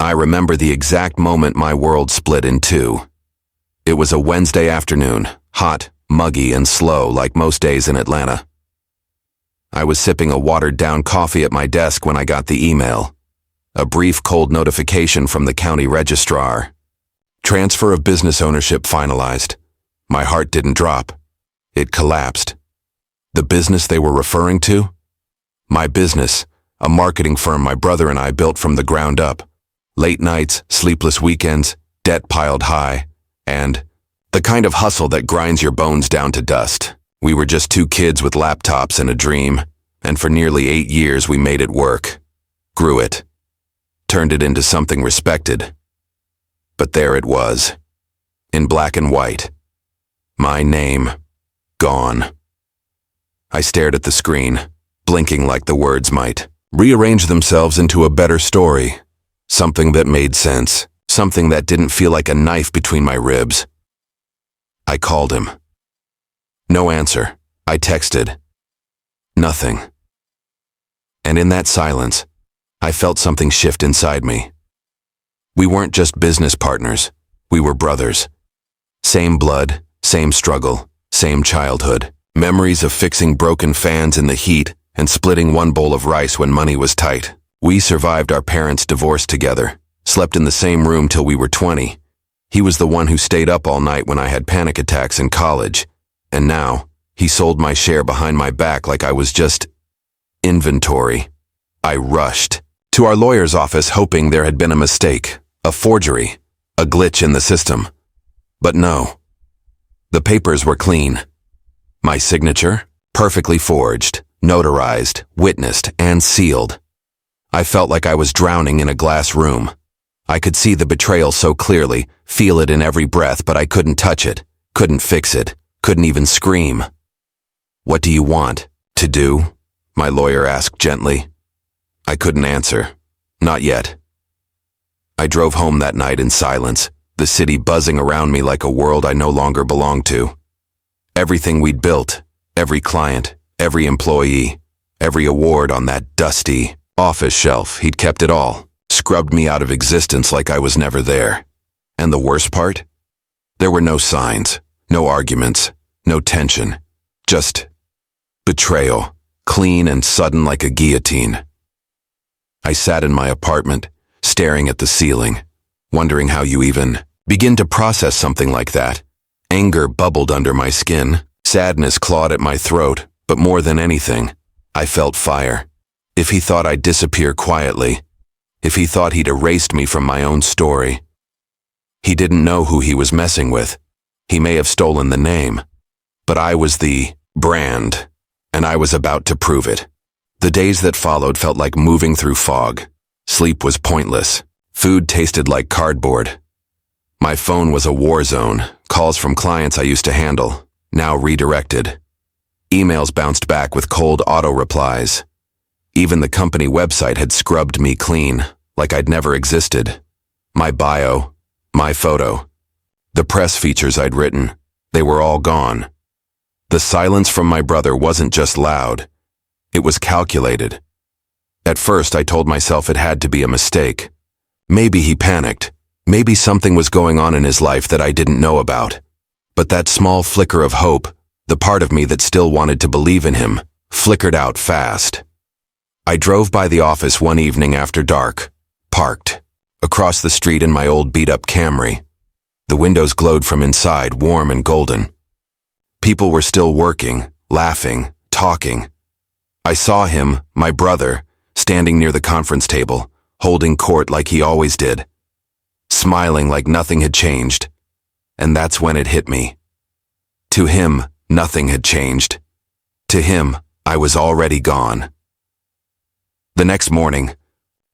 I remember the exact moment my world split in two. It was a Wednesday afternoon, hot, muggy, and slow like most days in Atlanta. I was sipping a watered-down coffee at my desk when I got the email. A brief cold notification from the county registrar. Transfer of business ownership finalized. My heart didn't drop. It collapsed. The business they were referring to? My business, a marketing firm my brother and I built from the ground up. Late nights, sleepless weekends, debt piled high, and the kind of hustle that grinds your bones down to dust. We were just two kids with laptops and a dream, and for nearly 8 years we made it work. Grew it. Turned it into something respected. But there it was, in black and white. My name, gone. I stared at the screen, blinking like the words might rearrange themselves into a better story. Something that made sense, something that didn't feel like a knife between my ribs. I called him. No answer. I texted. Nothing. And in that silence, I felt something shift inside me. We weren't just business partners. We were brothers. Same blood, same struggle, same childhood. Memories of fixing broken fans in the heat and splitting one bowl of rice when money was tight. We survived our parents' divorce together, slept in the same room till we were 20. He was the one who stayed up all night when I had panic attacks in college. And now, he sold my share behind my back like I was just inventory. I rushed to our lawyer's office hoping there had been a mistake, a forgery, a glitch in the system. But no. The papers were clean. My signature, perfectly forged, notarized, witnessed, and sealed. I felt like I was drowning in a glass room. I could see the betrayal so clearly, feel it in every breath, but I couldn't touch it, couldn't fix it, couldn't even scream. "What do you want to do?" my lawyer asked gently. I couldn't answer. Not yet. I drove home that night in silence, the city buzzing around me like a world I no longer belonged to. Everything we'd built, every client, every employee, every award on that dusty office shelf, he'd kept it all, scrubbed me out of existence like I was never there. And the worst part? There were no signs, no arguments, no tension, just betrayal, clean and sudden like a guillotine. I sat in my apartment, staring at the ceiling, wondering how you even begin to process something like that. Anger bubbled under my skin, sadness clawed at my throat, but more than anything, I felt fire. If he thought I'd disappear quietly, if he thought he'd erased me from my own story, he didn't know who he was messing with. He may have stolen the name, but I was the brand, and I was about to prove it. The days that followed felt like moving through fog. Sleep was pointless. Food tasted like cardboard. My phone was a war zone. Calls from clients I used to handle, now redirected. Emails bounced back with cold auto replies. Even the company website had scrubbed me clean, like I'd never existed. My bio, my photo, the press features I'd written, they were all gone. The silence from my brother wasn't just loud, it was calculated. At first I told myself it had to be a mistake. Maybe he panicked. Maybe something was going on in his life that I didn't know about. But that small flicker of hope, the part of me that still wanted to believe in him, flickered out fast. I drove by the office one evening after dark, parked, across the street in my old beat-up Camry. The windows glowed from inside, warm and golden. People were still working, laughing, talking. I saw him, my brother, standing near the conference table, holding court like he always did, smiling like nothing had changed. And that's when it hit me. To him, nothing had changed. To him, I was already gone. The next morning,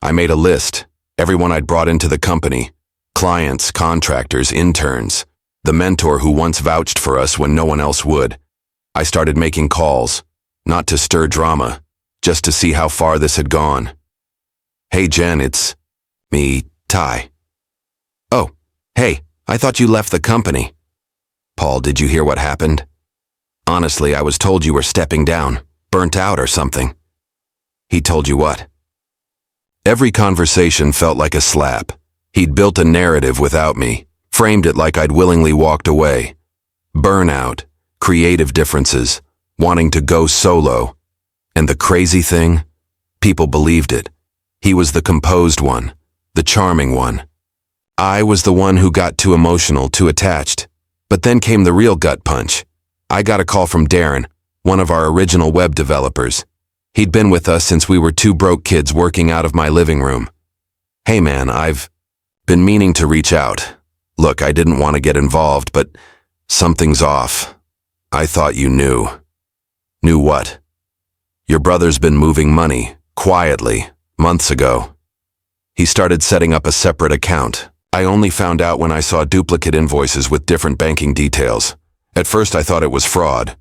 I made a list, everyone I'd brought into the company, clients, contractors, interns, the mentor who once vouched for us when no one else would. I started making calls, not to stir drama, just to see how far this had gone. "Hey Jen, it's me, Ty." "Oh, hey, I thought you left the company." "Paul, did you hear what happened?" "Honestly, I was told you were stepping down, burnt out or something." "He told you what?" Every conversation felt like a slap. He'd built a narrative without me, framed it like I'd willingly walked away. Burnout, creative differences, wanting to go solo. And the crazy thing? People believed it. He was the composed one, the charming one. I was the one who got too emotional, too attached. But then came the real gut punch. I got a call from Darren, one of our original web developers. He'd been with us since we were two broke kids working out of my living room. Hey man, I've been meaning to reach out. Look, I didn't want to get involved, but something's off. I thought you knew. Knew what? Your brother's been moving money, quietly, months ago. He started setting up a separate account. I only found out when I saw duplicate invoices with different banking details. At first I thought it was fraud.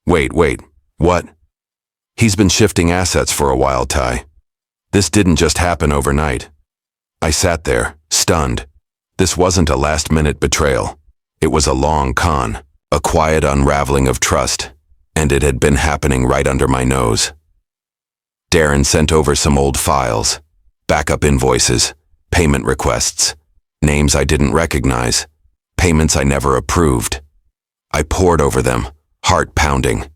Wait, what? He's been shifting assets for a while, Ty. This didn't just happen overnight. I sat there, stunned. This wasn't a last-minute betrayal. It was a long con, a quiet unraveling of trust, and it had been happening right under my nose. Darren sent over some old files, backup invoices, payment requests, names I didn't recognize, payments I never approved. I pored over them, heart pounding.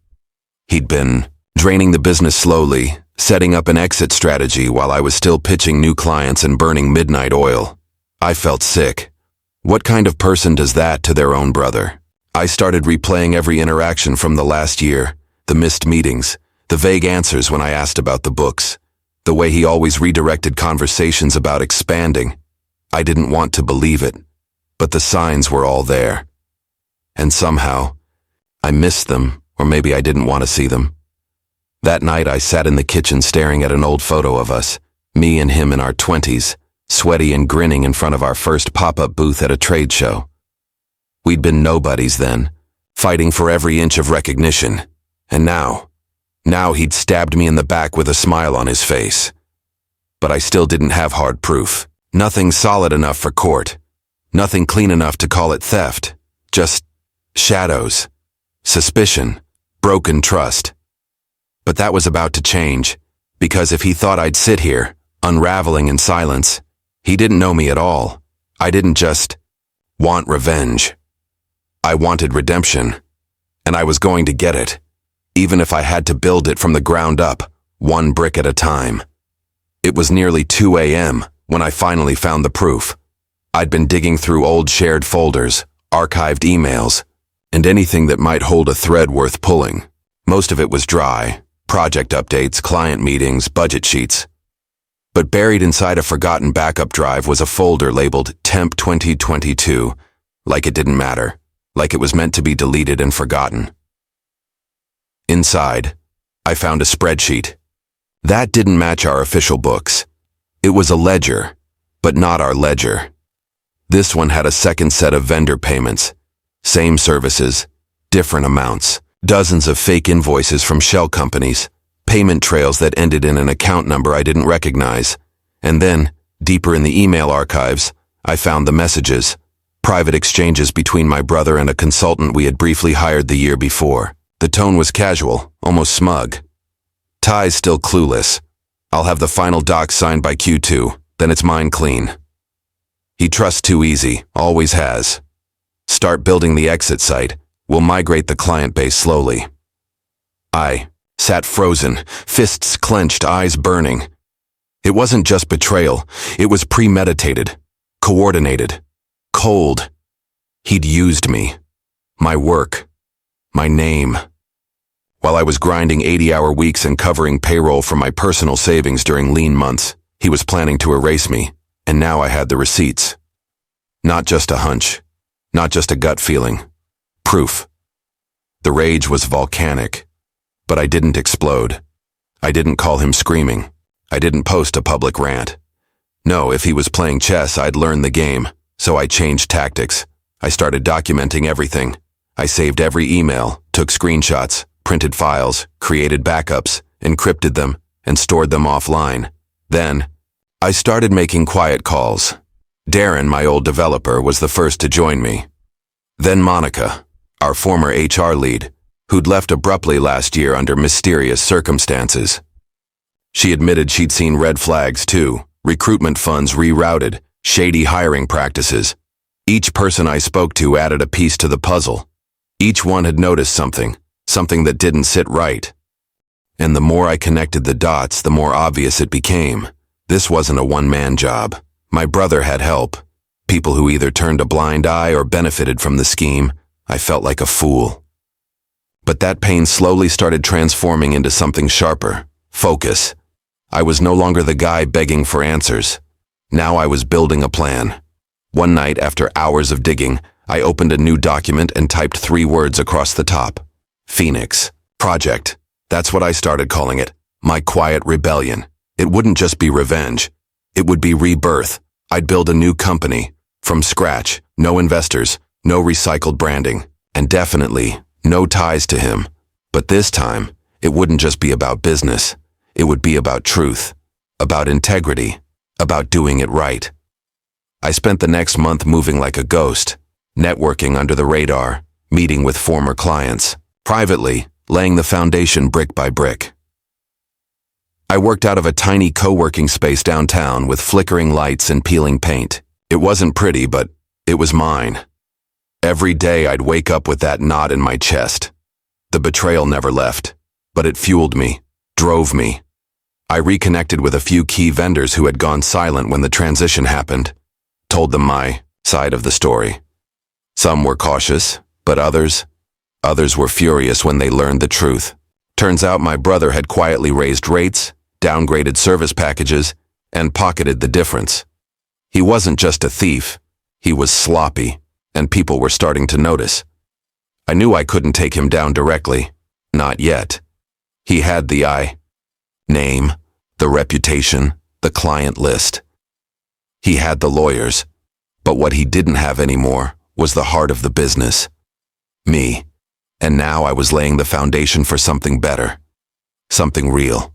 He'd been draining the business slowly, setting up an exit strategy while I was still pitching new clients and burning midnight oil. I felt sick. What kind of person does that to their own brother? I started replaying every interaction from the last year, the missed meetings, the vague answers when I asked about the books, the way he always redirected conversations about expanding. I didn't want to believe it, but the signs were all there. And somehow, I missed them, or maybe I didn't want to see them. That night I sat in the kitchen staring at an old photo of us, me and him in our 20s, sweaty and grinning in front of our first pop-up booth at a trade show. We'd been nobodies then, fighting for every inch of recognition. And now he'd stabbed me in the back with a smile on his face. But I still didn't have hard proof. Nothing solid enough for court. Nothing clean enough to call it theft. Just shadows, suspicion, broken trust. But that was about to change, because if he thought I'd sit here, unraveling in silence, he didn't know me at all. I didn't just want revenge. I wanted redemption, and I was going to get it, even if I had to build it from the ground up, one brick at a time. It was nearly 2 a.m. when I finally found the proof. I'd been digging through old shared folders, archived emails, and anything that might hold a thread worth pulling. Most of it was dry. Project updates, client meetings, budget sheets. But buried inside a forgotten backup drive was a folder labeled Temp 2022, like it didn't matter, like it was meant to be deleted and forgotten. Inside, I found a spreadsheet. That didn't match our official books. It was a ledger, but not our ledger. This one had a second set of vendor payments. Same services, different amounts. Dozens of fake invoices from shell companies, payment trails that ended in an account number I didn't recognize. And then, deeper in the email archives, I found the messages, private exchanges between my brother and a consultant we had briefly hired the year before. The tone was casual, almost smug. Ty's still clueless. I'll have the final docs signed by Q2, then it's mine clean. He trusts too easy, always has. Start building the exit site. We'll migrate the client base slowly. I sat frozen, fists clenched, eyes burning. It wasn't just betrayal. It was premeditated, coordinated, cold. He'd used me, my work, my name. While I was grinding 80-hour weeks and covering payroll from my personal savings during lean months, he was planning to erase me, and now I had the receipts. Not just a hunch, not just a gut feeling. Proof. The rage was volcanic, but I didn't explode. I didn't call him screaming. I didn't post a public rant. No, if he was playing chess, I'd learn the game, so I changed tactics. I started documenting everything. I saved every email, took screenshots, printed files, created backups, encrypted them, and stored them offline. Then, I started making quiet calls. Darren, my old developer, was the first to join me. Then Monica, our former HR lead, who'd left abruptly last year under mysterious circumstances. She admitted she'd seen red flags too, recruitment funds rerouted, shady hiring practices. Each person I spoke to added a piece to the puzzle. Each one had noticed something that didn't sit right. And the more I connected the dots, the more obvious it became. This wasn't a one-man job. My brother had help. People who either turned a blind eye or benefited from the scheme. I felt like a fool. But that pain slowly started transforming into something sharper. Focus. I was no longer the guy begging for answers. Now I was building a plan. One night, after hours of digging, I opened a new document and typed 3 words across the top. Phoenix. Project. That's what I started calling it. My quiet rebellion. It wouldn't just be revenge. It would be rebirth. I'd build a new company. From scratch. No investors. No recycled branding. And definitely, no ties to him. But this time, it wouldn't just be about business. It would be about truth. About integrity. About doing it right. I spent the next month moving like a ghost. Networking under the radar. Meeting with former clients. Privately, laying the foundation brick by brick. I worked out of a tiny co-working space downtown with flickering lights and peeling paint. It wasn't pretty, but it was mine. Every day I'd wake up with that knot in my chest. The betrayal never left, but it fueled me, drove me. I reconnected with a few key vendors who had gone silent when the transition happened, told them my side of the story. Some were cautious, but others were furious when they learned the truth. Turns out my brother had quietly raised rates, downgraded service packages, and pocketed the difference. He wasn't just a thief, he was sloppy, and people were starting to notice. I knew I couldn't take him down directly. Not yet. He had the name, the reputation, the client list. He had the lawyers, but what he didn't have anymore was the heart of the business. Me. And now I was laying the foundation for something better. Something real.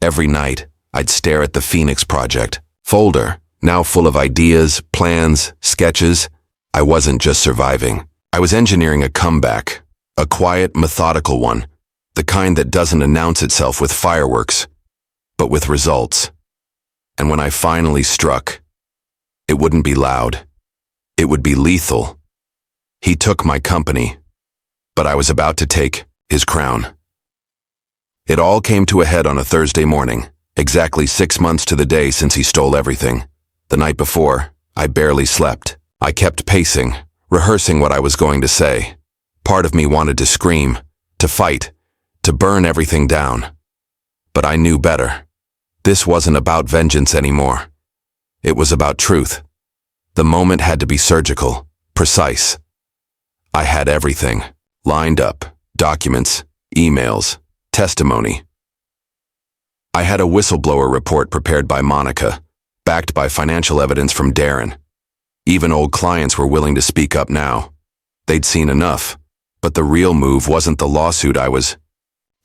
Every night, I'd stare at the Phoenix Project folder, now full of ideas, plans, sketches. I wasn't just surviving. I was engineering a comeback, a quiet, methodical one, the kind that doesn't announce itself with fireworks, but with results. And when I finally struck, it wouldn't be loud. It would be lethal. He took my company, but I was about to take his crown. It all came to a head on a Thursday morning, exactly 6 months to the day since he stole everything. The night before, I barely slept. I kept pacing, rehearsing what I was going to say. Part of me wanted to scream, to fight, to burn everything down. But I knew better. This wasn't about vengeance anymore. It was about truth. The moment had to be surgical, precise. I had everything. Lined up, documents, emails, testimony. I had a whistleblower report prepared by Monica, backed by financial evidence from Darren. Even old clients were willing to speak up now. They'd seen enough, but the real move wasn't the lawsuit I was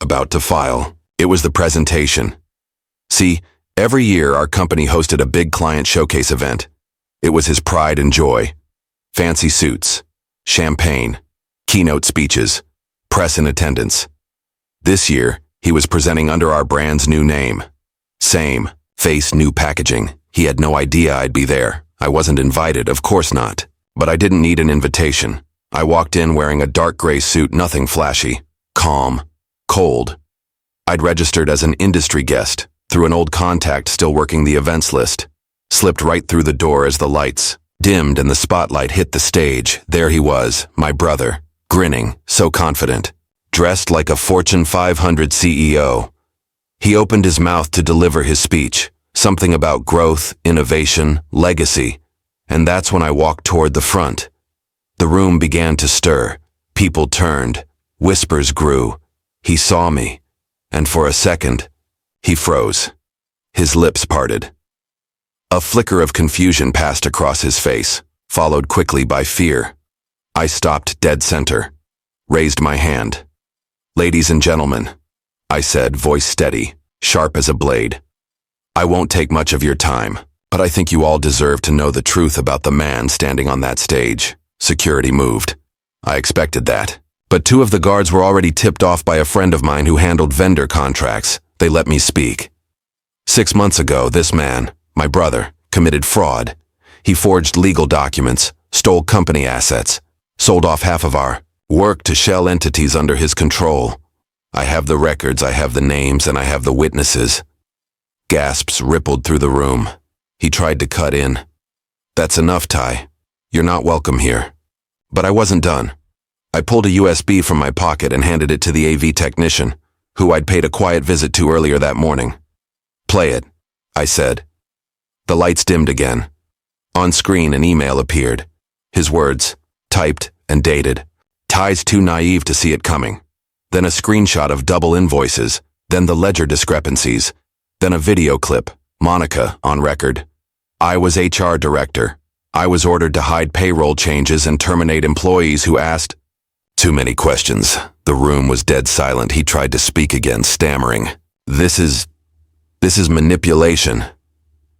about to file. It was the presentation. See, every year our company hosted a big client showcase event. It was his pride and joy. Fancy suits, champagne, keynote speeches, press in attendance. This year, he was presenting under our brand's new name. Same, face, new packaging. He had no idea I'd be there. I wasn't invited, of course not. But I didn't need an invitation. I walked in wearing a dark gray suit, nothing flashy. Calm. Cold. I'd registered as an industry guest, through an old contact still working the events list. Slipped right through the door as the lights dimmed and the spotlight hit the stage. There he was, my brother. Grinning, so confident, dressed like a Fortune 500 CEO. He opened his mouth to deliver his speech, something about growth, innovation, legacy, and that's when I walked toward the front. The room began to stir, people turned, whispers grew. He saw me, and for a second, he froze. His lips parted. A flicker of confusion passed across his face, followed quickly by fear. I stopped dead center, raised my hand. "Ladies and gentlemen," I said, voice steady, sharp as a blade. "I won't take much of your time, but I think you all deserve to know the truth about the man standing on that stage." Security moved. I expected that. But 2 of the guards were already tipped off by a friend of mine who handled vendor contracts. They let me speak. 6 months ago, this man, my brother, committed fraud. He forged legal documents, stole company assets, sold off half of our work to shell entities under his control. I have the records, I have the names, and I have the witnesses. Gasps rippled through the room. He tried to cut in. That's enough, Ty. You're not welcome here. But I wasn't done. I pulled a USB from my pocket and handed it to the AV technician, who I'd paid a quiet visit to earlier that morning. Play it, I said. The lights dimmed again. On screen, an email appeared. His words, typed and dated. Ty's too naive to see it coming. Then a screenshot of double invoices, then the ledger discrepancies, then a video clip, Monica, on record. I was HR director. I was ordered to hide payroll changes and terminate employees who asked. Too many questions. The room was dead silent. He tried to speak again, stammering. This is manipulation.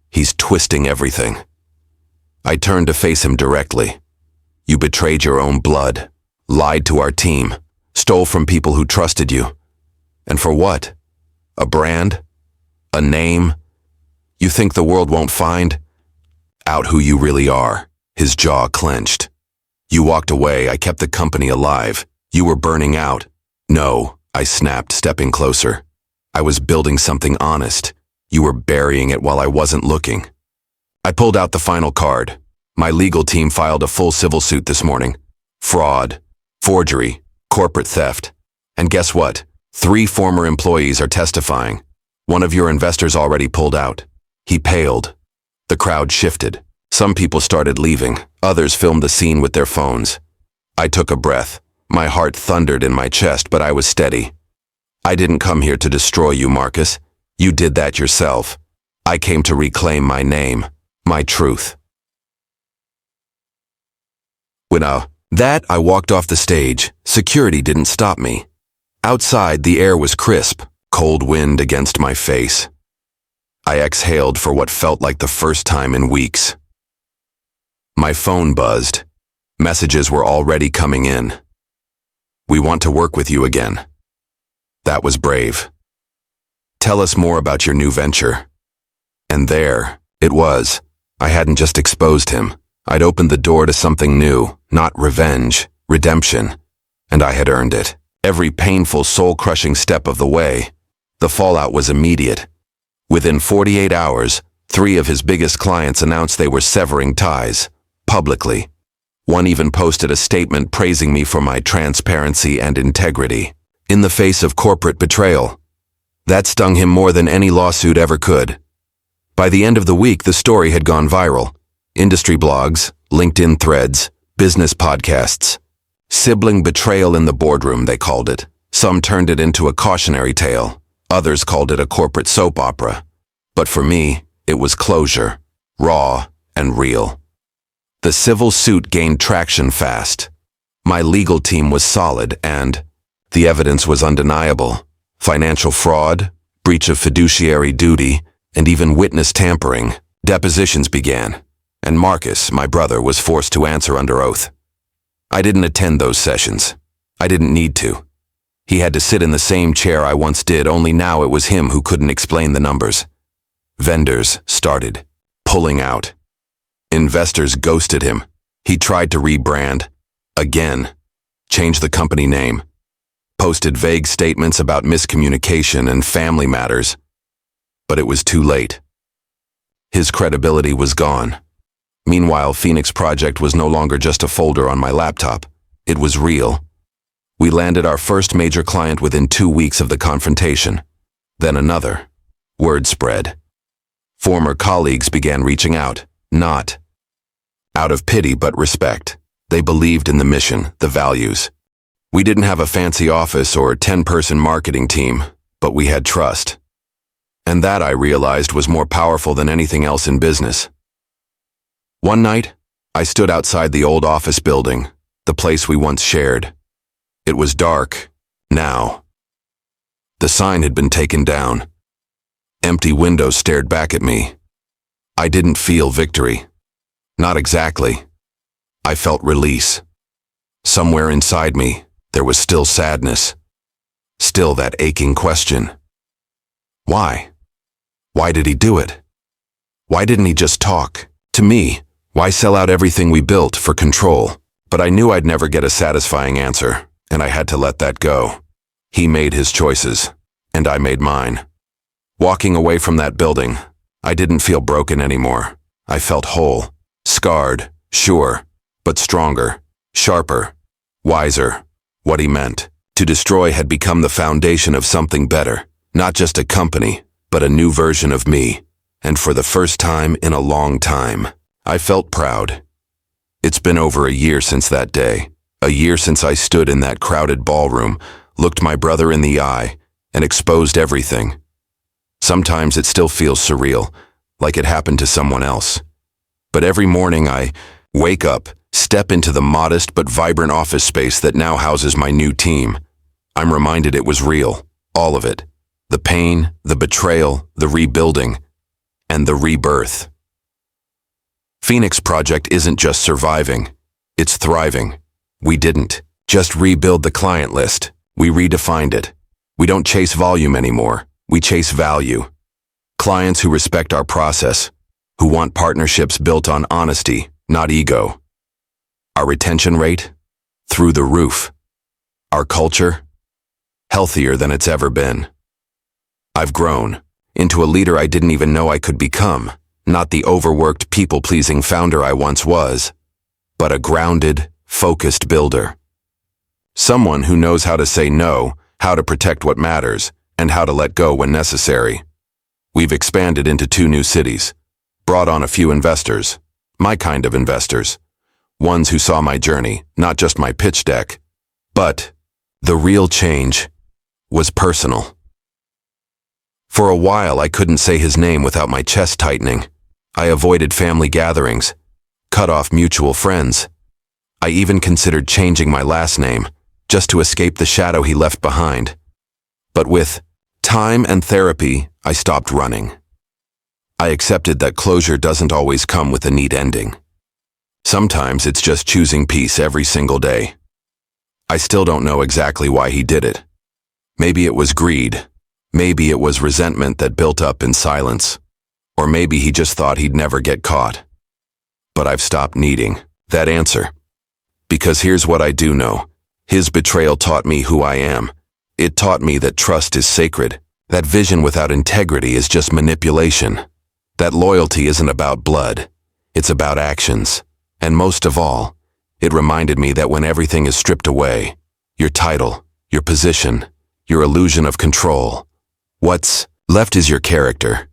He's twisting everything. I turned to face him directly. You betrayed your own blood, lied to our team, stole from people who trusted you. And for what? A brand? A name? You think the world won't find out who you really are? His jaw clenched. You walked away. I kept the company alive. You were burning out. No, I snapped, stepping closer. I was building something honest. You were burying it while I wasn't looking. I pulled out the final card. My legal team filed a full civil suit this morning. Fraud, forgery, corporate theft. And guess what? 3 former employees are testifying. One of your investors already pulled out. He paled. The crowd shifted. Some people started leaving. Others filmed the scene with their phones. I took a breath. My heart thundered in my chest, but I was steady. I didn't come here to destroy you, Marcus. You did that yourself. I came to reclaim my name, my truth. When I walked off the stage, security didn't stop me. Outside, the air was crisp, cold wind against my face. I exhaled for what felt like the first time in weeks. My phone buzzed. Messages were already coming in. We want to work with you again. That was brave. Tell us more about your new venture. And there it was. I hadn't just exposed him. I'd opened the door to something new, not revenge, redemption. And I had earned it. Every painful, soul-crushing step of the way. The fallout was immediate. Within 48 hours, 3 of his biggest clients announced they were severing ties, publicly. One even posted a statement praising me for my transparency and integrity, in the face of corporate betrayal. That stung him more than any lawsuit ever could. By the end of the week, the story had gone viral. Industry blogs, LinkedIn threads, business podcasts. Sibling betrayal in the boardroom, they called it. Some turned it into a cautionary tale. Others called it a corporate soap opera. But for me, it was closure, raw and real. The civil suit gained traction fast. My legal team was solid and the evidence was undeniable. Financial fraud, breach of fiduciary duty, and even witness tampering. Depositions began, and Marcus, my brother, was forced to answer under oath. I didn't attend those sessions. I didn't need to. He had to sit in the same chair I once did, only now it was him who couldn't explain the numbers. Vendors started pulling out. Investors ghosted him. He tried to rebrand. Again. Change the company name. Posted vague statements about miscommunication and family matters. But it was too late. His credibility was gone. Meanwhile, Phoenix Project was no longer just a folder on my laptop. It was real. We landed our first major client within 2 weeks of the confrontation. Then another. Word spread. Former colleagues began reaching out, not out of pity but respect. They believed in the mission, the values. We didn't have a fancy office or 10-person marketing team, but we had trust. And that, I realized, was more powerful than anything else in business. One night, I stood outside the old office building, the place we once shared. It was dark, now. The sign had been taken down. Empty windows stared back at me. I didn't feel victory. Not exactly. I felt release. Somewhere inside me, there was still sadness. Still that aching question. Why? Why did he do it? Why didn't he just talk? To me, why sell out everything we built for control? But I knew I'd never get a satisfying answer, and I had to let that go. He made his choices, and I made mine. Walking away from that building, I didn't feel broken anymore. I felt whole, scarred, sure, but stronger, sharper, wiser. What he meant to destroy had become the foundation of something better, not just a company, but a new version of me. And for the first time in a long time, I felt proud. It's been over a year since that day, a year since I stood in that crowded ballroom, looked my brother in the eye, and exposed everything. Sometimes it still feels surreal, like it happened to someone else. But every morning I wake up, step into the modest but vibrant office space that now houses my new team. I'm reminded it was real, all of it. The pain, the betrayal, the rebuilding, and the rebirth. Phoenix Project isn't just surviving, it's thriving. We didn't just rebuild the client list, we redefined it. We don't chase volume anymore, we chase value. Clients who respect our process, who want partnerships built on honesty, not ego. Our retention rate? Through the roof. Our culture? Healthier than it's ever been. I've grown into a leader I didn't even know I could become, not the overworked, people-pleasing founder I once was, but a grounded, focused builder. Someone who knows how to say no, how to protect what matters, and how to let go when necessary. We've expanded into 2 new cities, brought on a few investors, my kind of investors, ones who saw my journey, not just my pitch deck. But the real change was personal. For a while, I couldn't say his name without my chest tightening. I avoided family gatherings, cut off mutual friends. I even considered changing my last name, just to escape the shadow he left behind. But with time and therapy, I stopped running. I accepted that closure doesn't always come with a neat ending. Sometimes it's just choosing peace every single day. I still don't know exactly why he did it. Maybe it was greed. Maybe it was resentment that built up in silence. Or maybe he just thought he'd never get caught. But I've stopped needing that answer. Because here's what I do know. His betrayal taught me who I am. It taught me that trust is sacred, that vision without integrity is just manipulation, that loyalty isn't about blood, it's about actions. And most of all, it reminded me that when everything is stripped away, your title, your position, your illusion of control, what's left is your character.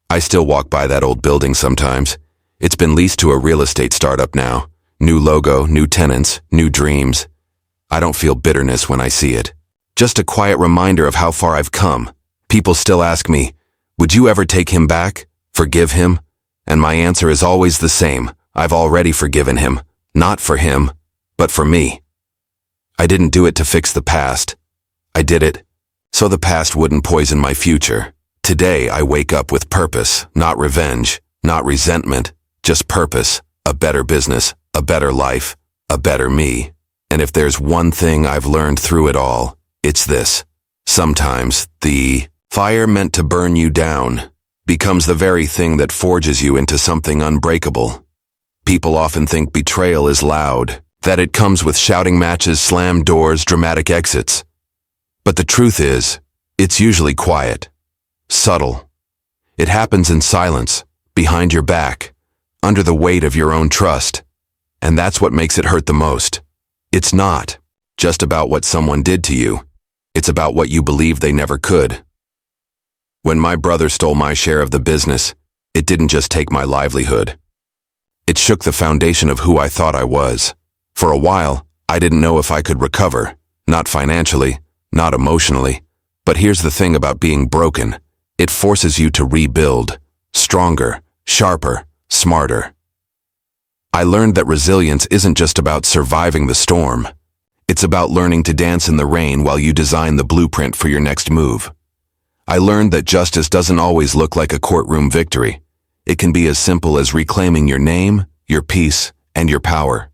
I still walk by that old building sometimes. It's been leased to a real estate startup now. New logo, new tenants, new dreams. I don't feel bitterness when I see it. Just a quiet reminder of how far I've come. People still ask me, would you ever take him back? Forgive him? And my answer is always the same. I've already forgiven him. Not for him, but for me. I didn't do it to fix the past. I did it so the past wouldn't poison my future. Today I wake up with purpose, not revenge, not resentment, just purpose, a better business, a better life, a better me. And if there's one thing I've learned through it all, it's this. Sometimes the fire meant to burn you down becomes the very thing that forges you into something unbreakable. People often think betrayal is loud, that it comes with shouting matches, slammed doors, dramatic exits. But the truth is, it's usually quiet, subtle. It happens in silence, behind your back, under the weight of your own trust. And that's what makes it hurt the most. It's not just about what someone did to you. It's about what you believe they never could. When my brother stole my share of the business, it didn't just take my livelihood. It shook the foundation of who I thought I was. For a while, I didn't know if I could recover, not financially, not emotionally. But here's the thing about being broken. It forces you to rebuild, stronger, sharper, smarter. I learned that resilience isn't just about surviving the storm. It's about learning to dance in the rain while you design the blueprint for your next move. I learned that justice doesn't always look like a courtroom victory. It can be as simple as reclaiming your name, your peace, and your power.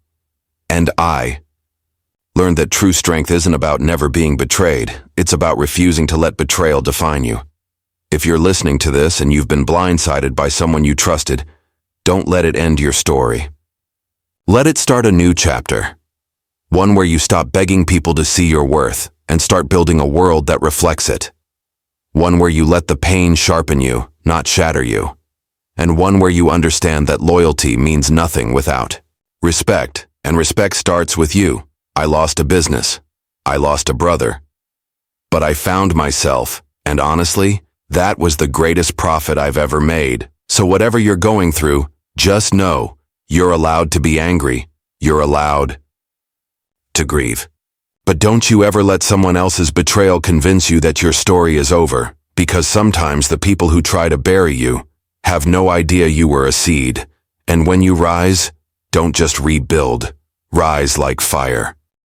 And I learned that true strength isn't about never being betrayed. It's about refusing to let betrayal define you. If you're listening to this and you've been blindsided by someone you trusted, don't let it end your story. Let it start a new chapter. One where you stop begging people to see your worth and start building a world that reflects it. One where you let the pain sharpen you, not shatter you. And one where you understand that loyalty means nothing without respect, and respect starts with you. I lost a business. I lost a brother. But I found myself, and honestly, that was the greatest profit I've ever made. So whatever you're going through, just know you're allowed to be angry. You're allowed to grieve. But don't you ever let someone else's betrayal convince you that your story is over, because sometimes the people who try to bury you have no idea you were a seed. And when you rise, don't just rebuild. Rise like fire.